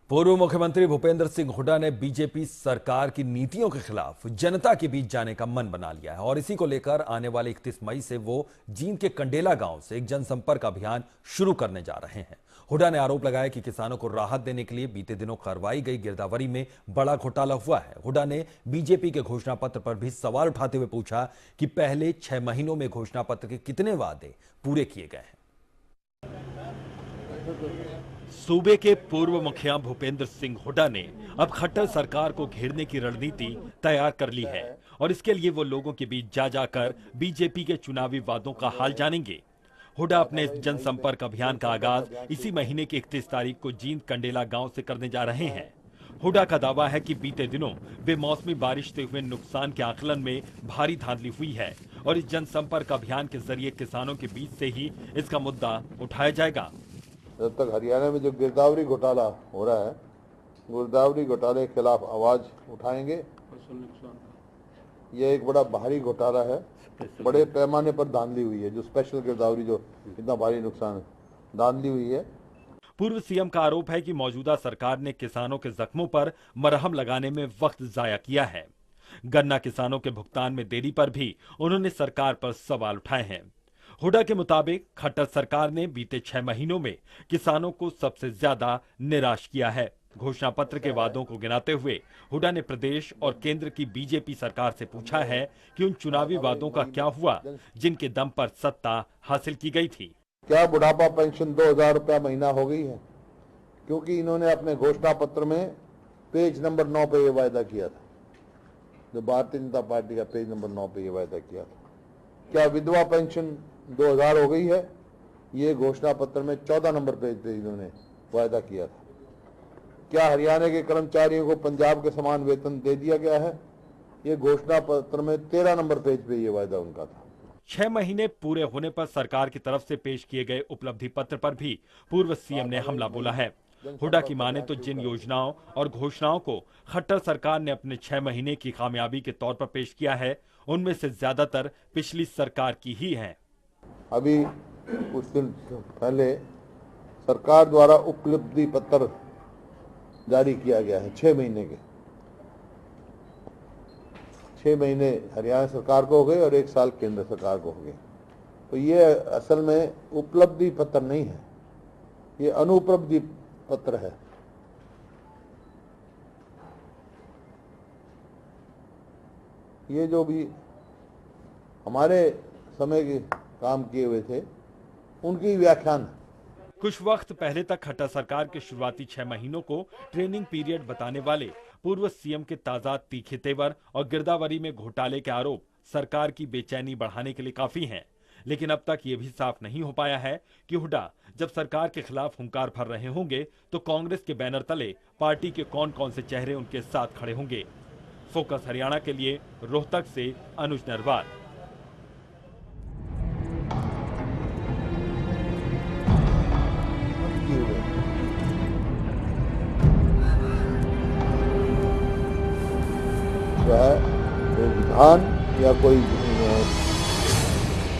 पूर्व मुख्यमंत्री भूपेंद्र सिंह हुड्डा ने बीजेपी सरकार की नीतियों के खिलाफ जनता के बीच जाने का मन बना लिया है और इसी को लेकर आने वाले 31 मई से वो जींद के कंडेला गांव से एक जनसंपर्क अभियान शुरू करने जा रहे हैं। हुड्डा ने आरोप लगाया कि किसानों को राहत देने के लिए बीते दिनों करवाई गई गिरदावरी में बड़ा घोटाला हुआ है। हुड्डा ने बीजेपी के घोषणा पत्र पर भी सवाल उठाते हुए पूछा कि पहले 6 महीनों में घोषणा पत्र के कितने वादे पूरे किए गए हैं। सूबे के पूर्व मुखिया भूपेंद्र सिंह हुड्डा ने अब खट्टर सरकार को घेरने की रणनीति तैयार कर ली है और इसके लिए वो लोगों के बीच जा जाकर बीजेपी के चुनावी वादों का हाल जानेंगे। हुड्डा अपने इस जनसंपर्क अभियान का आगाज इसी महीने की 31 तारीख को जींद कंडेला गांव से करने जा रहे हैं। हुड्डा का दावा है कि बीते दिनों बेमौसमी बारिश से हुए नुकसान के आकलन में भारी धांधली हुई है और इस जनसंपर्क अभियान के जरिए किसानों के बीच से ही इसका मुद्दा उठाया जाएगा। जब तक हरियाणा में जो गिरदावरी घोटाला हो रहा है, गिरदावरी घोटाले के खिलाफ आवाज उठाएंगे। ये एक बड़ा भारी घोटाला है, बड़े पैमाने पर धांधली हुई है। जो स्पेशल गिरदावरी जो इतना भारी नुकसान धांधली हुई है। पूर्व सीएम का आरोप है कि मौजूदा सरकार ने किसानों के जख्मों पर मरहम लगाने में वक्त जाया किया है। गन्ना किसानों के भुगतान में देरी पर भी उन्होंने सरकार पर सवाल उठाए हैं। हुड्डा के मुताबिक खट्टर सरकार ने बीते 6 महीनों में किसानों को सबसे ज्यादा निराश किया है। घोषणा पत्र के वादों को गिनाते हुए हुड्डा ने प्रदेश और केंद्र की बीजेपी सरकार से पूछा है कि उन चुनावी वादों का क्या हुआ जिनके दम पर सत्ता हासिल की गई थी। क्या बुढ़ापा पेंशन 2000 रुपया महीना हो गई है? क्योंकि इन्होंने अपने घोषणा पत्र में पेज नंबर 9 पे ये वायदा किया था, जो भारतीय जनता पार्टी का पेज नंबर 9 पे ये वायदा किया था। क्या विधवा पेंशन 2000 हो गई है? ये घोषणा पत्र में 14 नंबर पेज पे इन्होंने वायदा किया था। क्या हरियाणा के कर्मचारियों को पंजाब के समान वेतन दे दिया गया है? ये घोषणा पत्र में 13 नंबर पेज पे ये वायदा उनका था। 6 महीने पूरे होने पर सरकार की तरफ से पेश किए गए उपलब्धि पत्र पर भी पूर्व सीएम ने हमला बोला है। हुड्डा की माने तो जिन योजनाओं और घोषणाओं को खट्टर सरकार ने अपने 6 महीने की कामयाबी के तौर पर पेश किया है, उनमें से ज्यादातर पिछली सरकार की ही हैं। अभी कुछ दिन पहले सरकार द्वारा उपलब्धि पत्र जारी किया गया है 6 महीने के। 6 महीने हरियाणा सरकार को हो गए और 1 साल केंद्र सरकार को हो गए। तो ये असल में उपलब्धि पत्र नहीं है, ये अनुपलब्धि पत्र है। ये जो भी हमारे समय के काम किए हुए थे उनकी व्याख्यान है। कुछ वक्त पहले तक खट्टर सरकार के शुरुआती 6 महीनों को ट्रेनिंग पीरियड बताने वाले पूर्व सीएम के ताजा तीखे तेवर और गिरदावरी में घोटाले के आरोप सरकार की बेचैनी बढ़ाने के लिए काफी हैं। लेकिन अब तक ये भी साफ नहीं हो पाया है कि हुड्डा जब सरकार के खिलाफ हुंकार भर रहे होंगे तो कांग्रेस के बैनर तले पार्टी के कौन कौन से चेहरे उनके साथ खड़े होंगे। फोकस हरियाणा के लिए रोहतक से अनुज नरवाल। जो है वो विधान या कोई